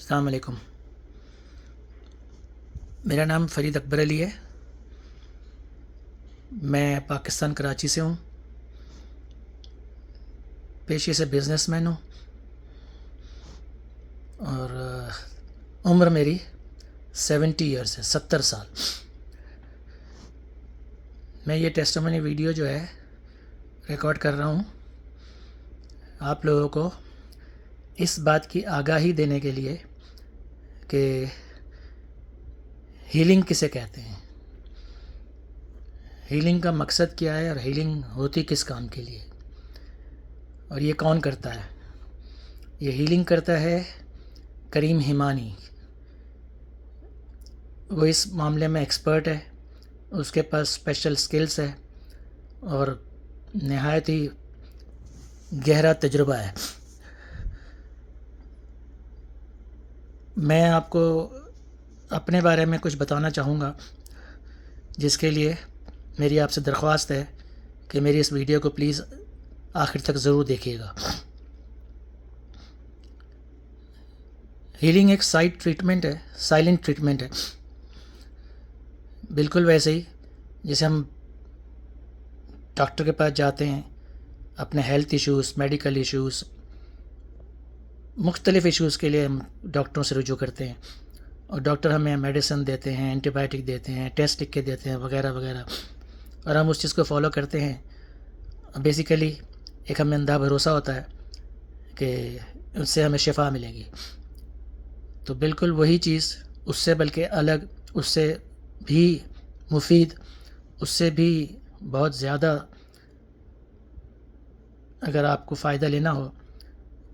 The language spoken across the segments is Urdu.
السلام علیکم. میرا نام فرید اکبر علی ہے. میں پاکستان کراچی سے ہوں. پیشے سے بزنس مین ہوں اور عمر میری 70 ایئرس ہے، 70 سال. میں یہ ٹیسٹمنی ویڈیو جو ہے ریکارڈ کر رہا ہوں آپ لوگوں کو اس بات کی آگاہی دینے کے لیے کہ ہیلنگ کسے کہتے ہیں، ہیلنگ کا مقصد کیا ہے اور ہیلنگ ہوتی کس کام کے لیے، اور یہ کون کرتا ہے. یہ ہیلنگ کرتا ہے کریم ہمانی. وہ اس معاملے میں ایکسپرٹ ہے، اس کے پاس اسپیشل سکلز ہے اور نہایت ہی گہرا تجربہ ہے. میں آپ کو اپنے بارے میں کچھ بتانا چاہوں گا، جس کے لیے میری آپ سے درخواست ہے کہ میری اس ویڈیو کو پلیز آخر تک ضرور دیکھیے گا. ہیلنگ ایک سائٹ ٹریٹمنٹ ہے، سائلنٹ ٹریٹمنٹ ہے. بالکل ویسے ہی جیسے ہم ڈاکٹر کے پاس جاتے ہیں اپنے ہیلتھ ایشوز، میڈیکل ایشوز، مختلف ایشوز کے لیے ہم ڈاکٹروں سے رجوع کرتے ہیں اور ڈاکٹر ہمیں میڈیسن دیتے ہیں، اینٹی بائیوٹک دیتے ہیں، ٹیسٹ لکھ کے دیتے ہیں وغیرہ وغیرہ، اور ہم اس چیز کو فالو کرتے ہیں. بیسیکلی ایک ہمیں اندھا بھروسہ ہوتا ہے کہ اس سے ہمیں شفا ملے گی. تو بالکل وہی چیز اس سے بلکہ الگ، اس سے بھی مفید، اس سے بھی بہت زیادہ اگر آپ کو فائدہ لینا ہو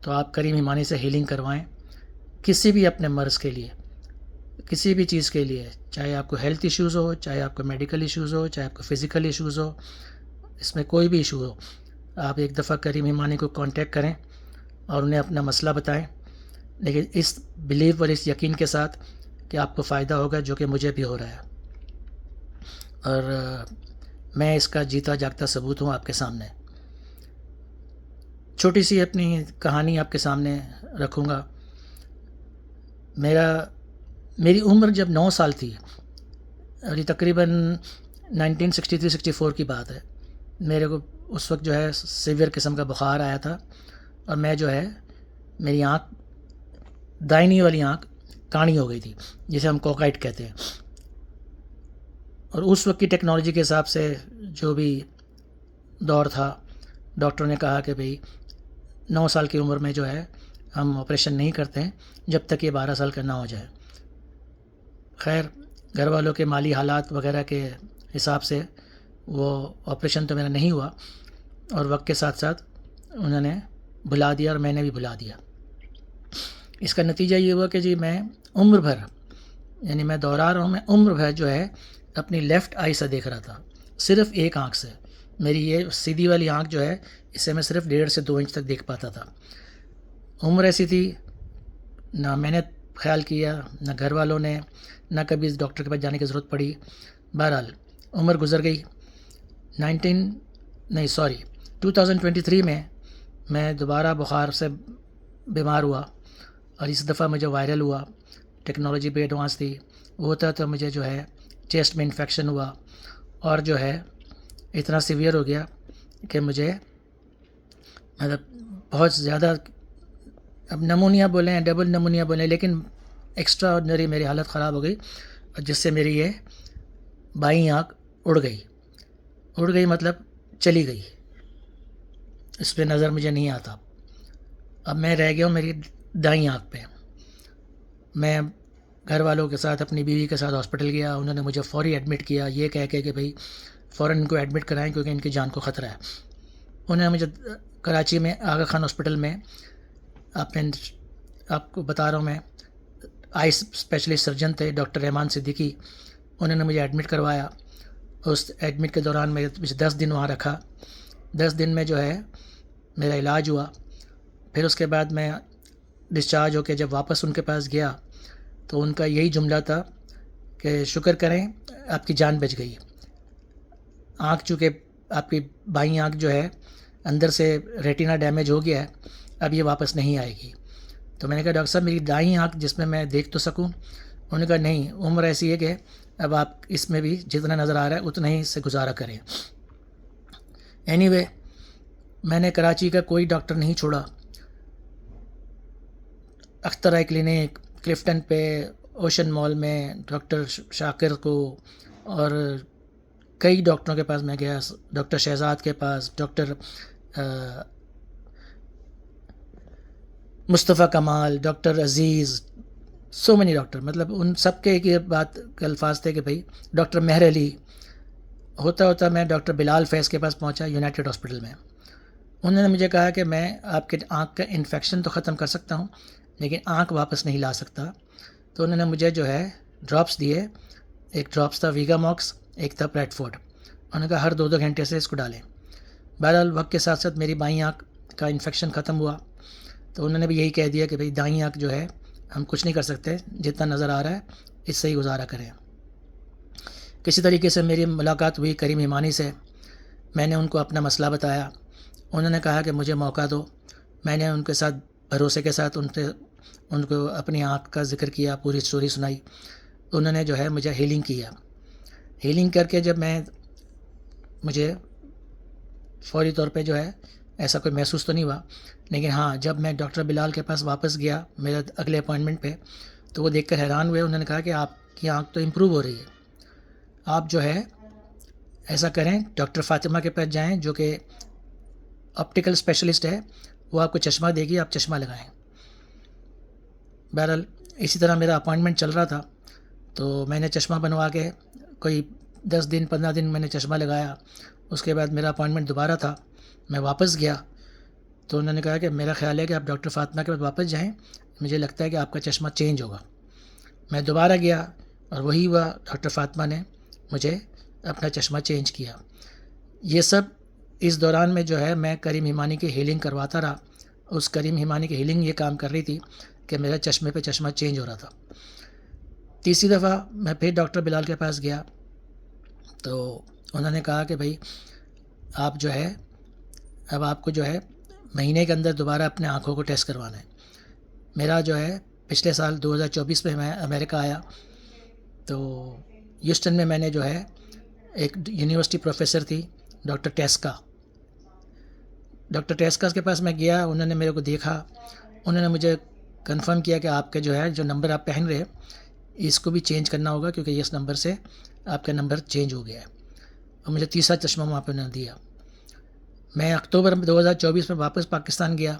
تو آپ کریم ہمانی سے ہیلنگ کروائیں. کسی بھی اپنے مرض کے لیے، کسی بھی چیز کے لیے، چاہے آپ کو ہیلتھ ایشوز ہو، چاہے آپ کو میڈیکل ایشوز ہو، چاہے آپ کو فزیکل ایشوز ہو، اس میں کوئی بھی ایشو ہو، آپ ایک دفعہ کریم ہمانی کو کانٹیکٹ کریں اور انہیں اپنا مسئلہ بتائیں، لیکن اس بلیو اور اس یقین کے ساتھ کہ آپ کو فائدہ ہوگا، جو کہ مجھے بھی ہو رہا ہے. اور میں اس کا جیتا جاگتا ثبوت ہوں آپ کے سامنے. چھوٹی سی اپنی کہانی آپ کے سامنے رکھوں گا. میری عمر جب 9 سال تھی، اور یہ تقریباً 1963-64 کی بات ہے، میرے کو اس وقت جو ہے سیویئر قسم کا بخار آیا تھا، اور میں جو ہے میری آنکھ، دائنی والی آنکھ کاڑی ہو گئی تھی، جسے ہم کوکائٹ کہتے ہیں. اور اس وقت کی ٹیکنالوجی کے حساب سے جو بھی دور تھا، ڈاکٹر نے کہا کہ بھئی 9 سال کی عمر میں جو ہے ہم آپریشن نہیں کرتے ہیں جب تک یہ 12 سال کا نہ ہو جائے. خیر، گھر والوں کے مالی حالات وغیرہ کے حساب سے وہ آپریشن تو میرا نہیں ہوا، اور وقت کے ساتھ ساتھ انہوں نے بھلا دیا اور میں نے بھی بھلا دیا. اس کا نتیجہ یہ ہوا کہ جی میں عمر بھر، یعنی میں دوہرا رہا ہوں، میں عمر بھر جو ہے اپنی لیفٹ آئی سے دیکھ رہا تھا، صرف ایک آنکھ سے. میری یہ سیدھی والی آنکھ جو ہے، اس سے میں صرف 1.5 سے 2 انچ تک دیکھ پاتا تھا. عمر ایسی تھی، نہ میں نے خیال کیا، نہ گھر والوں نے، نہ کبھی اس ڈاکٹر کے پاس جانے کی ضرورت پڑی. بہرحال عمر گزر گئی. 2023 میں دوبارہ بخار سے بیمار ہوا، اور اس دفعہ مجھے وائرل ہوا. ٹیکنالوجی بھی ایڈوانس تھی، وہ ہوتا تو مجھے جو ہے چیسٹ میں انفیکشن ہوا، اور جو ہے اتنا سیویئر ہو گیا کہ مجھے مطلب بہت زیادہ، اب نمونیا بولیں، ڈبل نمونیا بولیں، لیکن ایکسٹرا آرڈنری میری حالت خراب ہو گئی، اور جس سے میری یہ بائیں آنکھ اڑ گئی مطلب چلی گئی. اس پہ نظر مجھے نہیں آتا. اب میں رہ گیا ہوں میری دائیں آنکھ پہ. میں گھر والوں کے ساتھ، اپنی بیوی کے ساتھ ہاسپٹل گیا، انہوں نے مجھے فوری ایڈمٹ کیا، یہ کہہ کے کہ بھئی فوراً ان کو ایڈمٹ کرائیں کیونکہ ان کی جان کو خطرہ ہے. انہوں نے مجھے کراچی میں آغا خان ہاسپٹل میں، آپ کو بتا رہا ہوں، میں آئی اسپیشلسٹ سرجن تھے ڈاکٹر رحمان صدیقی، انہوں نے مجھے ایڈمٹ کروایا. اس ایڈمٹ کے دوران میں 10 دن وہاں رکھا. 10 دن میں جو ہے میرا علاج ہوا. پھر اس کے بعد میں ڈسچارج ہو کے جب واپس ان کے پاس گیا تو ان کا یہی جملہ تھا کہ شکر کریں آپ کی جان بچ گئی. آنکھ چونکہ آپ کی بائیں آنکھ جو ہے اندر سے ریٹینا ڈیمیج ہو گیا ہے، اب یہ واپس نہیں آئے گی. تو میں نے کہا ڈاکٹر صاحب میری دائیں آنکھ جس میں میں دیکھ تو سکوں؟ انہوں نے کہا نہیں، عمر ایسی ہے کہ اب آپ اس میں بھی جتنا نظر آ رہا ہے اتنا ہی سے گزارا کریں۔ اینی وے میں نے کراچی کا کوئی ڈاکٹر نہیں چھوڑا، اختر آئی کلینک، کلفٹن پہ، اوشن مال میں ڈاکٹر شاکر کو، اور کئی ڈاکٹروں کے پاس میں گیا، ڈاکٹر شہزاد کے پاس، ڈاکٹر مصطفیٰ کمال، ڈاکٹر عزیز، سو مینی ڈاکٹر، مطلب ان سب کے ایک یہ بات کے الفاظ تھے کہ بھائی ڈاکٹر مہر علی، ہوتا ہوتا میں ڈاکٹر بلال فیض کے پاس پہنچا یونائٹڈ ہاسپٹل میں۔ انہوں نے مجھے کہا کہ میں آپ کے آنکھ کا انفیکشن تو ختم کر سکتا ہوں لیکن آنکھ واپس نہیں لا سکتا۔ تو انہوں نے مجھے جو ہے ڈراپس دیے، ایک ڈراپس تھا ویگا موکس، ایک تھا پریڈ فورڈ۔ انہوں نے کہا ہر 2 گھنٹے سے اس کو ڈالیں۔ بہرحال وقت کے ساتھ ساتھ میری بائیں آنکھ کا انفیکشن ختم ہوا، تو انہوں نے بھی یہی کہہ دیا کہ بھئی دائیں آنکھ جو ہے ہم کچھ نہیں کر سکتے، جتنا نظر آ رہا ہے اس سے ہی گزارا کریں۔ کسی طریقے سے میری ملاقات ہوئی کریم ایمانی سے، میں نے ان کو اپنا مسئلہ بتایا، انہوں نے کہا کہ مجھے موقع دو۔ میں نے ان کے ساتھ بھروسے کے ساتھ ان کو اپنی آنکھ کا ذکر کیا، پوری سٹوری سنائی۔ انہوں نے جو ہے مجھے ہیلنگ کیا۔ ہیلنگ کر کے جب مجھے فوری طور پہ جو ہے ایسا کوئی محسوس تو نہیں ہوا، لیکن ہاں جب میں ڈاکٹر بلال کے پاس واپس گیا میرے اگلے اپوائنٹمنٹ پہ، تو وہ دیکھ کر حیران ہوئے۔ انہوں نے کہا کہ آپ کی آنکھ تو امپروو ہو رہی ہے، آپ جو ہے ایسا کریں ڈاکٹر فاطمہ کے پاس جائیں جو کہ آپٹیکل اسپیشلسٹ ہے، وہ آپ کو چشمہ دے گی، آپ چشمہ لگائیں۔ بہرحال اسی طرح میرا اپوائنٹمنٹ چل رہا تھا، تو میں نے چشمہ بنوا کے کوئی 10 دن 15 دن میں نے چشمہ لگایا۔ اس کے بعد میرا اپوائنٹمنٹ دوبارہ تھا، میں واپس گیا تو انہوں نے کہا کہ میرا خیال ہے کہ آپ ڈاکٹر فاطمہ کے پاس واپس جائیں، مجھے لگتا ہے کہ آپ کا چشمہ چینج ہوگا۔ میں دوبارہ گیا اور وہی ہوا، ڈاکٹر فاطمہ نے مجھے اپنا چشمہ چینج کیا۔ یہ سب اس دوران میں جو ہے میں کریم ایمانی کی ہیلنگ کرواتا رہا۔ اس کریم ایمانی کی ہیلنگ یہ کام کر رہی تھی کہ میرے چشمے پہ چشمہ چینج ہو رہا تھا۔ تیسری دفعہ میں پھر ڈاکٹر بلال کے پاس گیا تو انہوں نے کہا کہ بھائی آپ جو ہے اب آپ کو جو ہے مہینے کے اندر دوبارہ اپنے آنکھوں کو ٹیسٹ کروانا ہے۔ میرا جو ہے پچھلے سال 2024 میں امریکہ آیا تو ہیوسٹن میں نے جو ہے ایک یونیورسٹی پروفیسر تھی ڈاکٹر ٹیسکا، ڈاکٹر ٹیسکا کے پاس میں گیا، انہوں نے میرے کو دیکھا، انہوں نے مجھے کنفرم کیا کہ آپ کے جو ہے جو نمبر آپ پہن رہے ہیں اس کو بھی چینج کرنا ہوگا کیونکہ اس نمبر سے آپ کا نمبر چینج ہو گیا ہے، اور مجھے تیسرا چشمہ وہاں پہ انہوں نے دیا۔ میں اکتوبر 2024 میں واپس پاکستان گیا،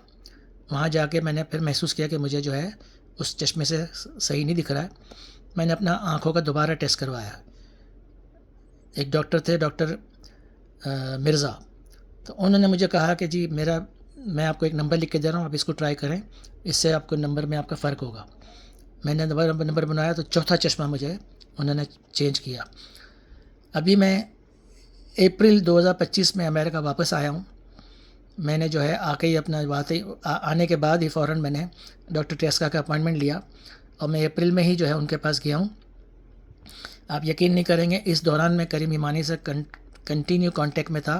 وہاں جا کے میں نے پھر محسوس کیا کہ مجھے جو ہے اس چشمے سے صحیح نہیں دکھ رہا ہے۔ میں نے اپنا آنکھوں کا دوبارہ ٹیسٹ کروایا، ایک ڈاکٹر تھے ڈاکٹر مرزا، تو انہوں نے مجھے کہا کہ جی میں آپ کو ایک نمبر لکھ کے دے رہا ہوں، آپ اس کو ٹرائی کریں، اس سے آپ کو نمبر میں آپ کا فرق ہوگا۔ میں نے نمبر بنایا تو چوتھا چشمہ مجھے انہوں نے چینج کیا۔ ابھی میں اپریل 2025 میں امریکہ واپس آیا ہوں۔ میں نے جو ہے آ کے ہی آنے کے بعد ہی فوراً میں نے ڈاکٹر ٹیسکا کا اپوائنٹمنٹ لیا اور میں اپریل میں ہی جو ہے ان کے پاس گیا ہوں۔ آپ یقین نہیں کریں گے، اس دوران میں کریم ایمانی سے کنٹینیو کانٹیکٹ میں تھا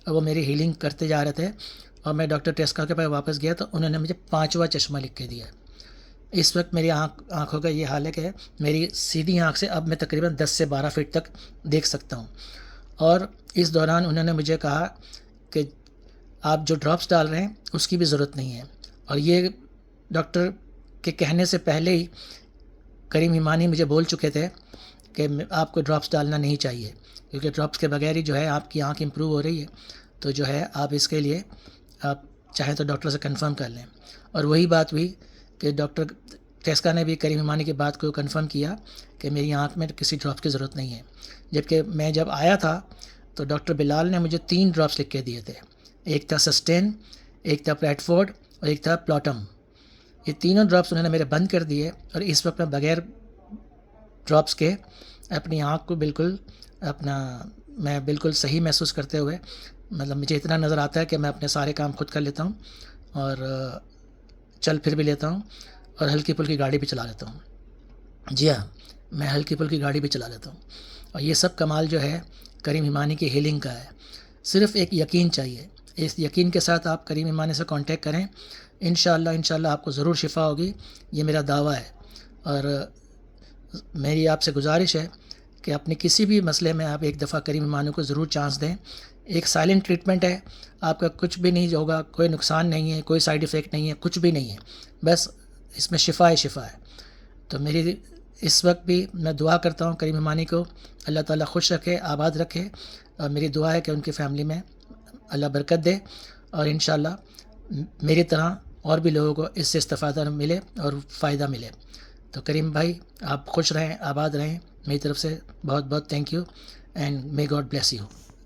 اور وہ میری ہیلنگ کرتے جا رہے تھے، اور میں ڈاکٹر ٹیسکا کے پاس واپس گیا تو انہوں نے مجھے 5واں چشمہ لکھ کے دیا۔ اس وقت میری آنکھوں کا یہ حال ہے کہ میری سیدھی آنکھ سے اب میں تقریباً 10 سے 12 فٹ تک دیکھ سکتا ہوں، اور اس دوران انہوں نے مجھے کہا کہ آپ جو ڈراپس ڈال رہے ہیں اس کی بھی ضرورت نہیں ہے، اور یہ ڈاکٹر کے کہنے سے پہلے ہی کریم ایمانی مجھے بول چکے تھے کہ آپ کو ڈراپس ڈالنا نہیں چاہیے کیونکہ ڈراپس کے بغیر ہی جو ہے آپ کی آنکھ امپروو ہو رہی ہے، تو جو ہے آپ اس کے لیے آپ چاہیں تو ڈاکٹر سے کنفرم کر لیں۔ اور وہی بات ہوئی کہ ڈاکٹر ٹیسکا نے بھی کریم ایمانی کی بات کو کنفرم کیا کہ میری آنکھ میں کسی ڈراپس کی ضرورت نہیں ہے۔ جبکہ میں جب آیا تھا تو ڈاکٹر بلال نے مجھے 3 ڈراپس لکھ کے دیے تھے، ایک تھا سسٹین، ایک تھا پریڈ فورڈ اور ایک تھا پلاٹم۔ یہ تینوں ڈراپس انہوں نے میرے بند کر دیے، اور اس وقت میں بغیر ڈراپس کے اپنی آنکھ کو میں بالکل صحیح محسوس کرتے ہوئے، مطلب مجھے اتنا نظر آتا ہے کہ میں اپنے سارے کام خود کر لیتا ہوں اور چل پھر بھی لیتا ہوں اور ہلکی پھلکی گاڑی بھی چلا لیتا ہوں۔ جی ہاں، میں ہلکی پھلکی گاڑی بھی چلا لیتا ہوں، اور یہ سب کمال جو ہے کریم ایمانی کی ہیلنگ کا ہے۔ صرف ایک یقین چاہیے، اس یقین کے ساتھ آپ کریم ایمانی سے کانٹیکٹ کریں، انشاءاللہ آپ کو ضرور شفا ہوگی، یہ میرا دعویٰ ہے۔ اور میری آپ سے گزارش ہے کہ اپنے کسی بھی مسئلے میں آپ ایک دفعہ کریم ایمانی کو ضرور چانس دیں۔ ایک سائلنٹ ٹریٹمنٹ ہے، آپ کا کچھ بھی نہیں ہوگا، کوئی نقصان نہیں ہے، کوئی سائیڈ ایفیکٹ نہیں ہے، کچھ بھی نہیں ہے، بس اس میں شفا ہے۔ تو میری اس وقت بھی میں دعا کرتا ہوں کریم ایمانی کو اللہ تعالیٰ خوش رکھے، آباد رکھے، اور میری دعا ہے کہ ان کی فیملی میں اللہ برکت دے، اور انشاءاللہ میری طرح اور بھی لوگوں کو اس سے استفادہ ملے اور فائدہ ملے۔ تو کریم بھائی آپ خوش رہیں، آباد رہیں، میری طرف سے بہت بہت thank you, and may God bless you,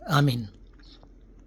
آمین۔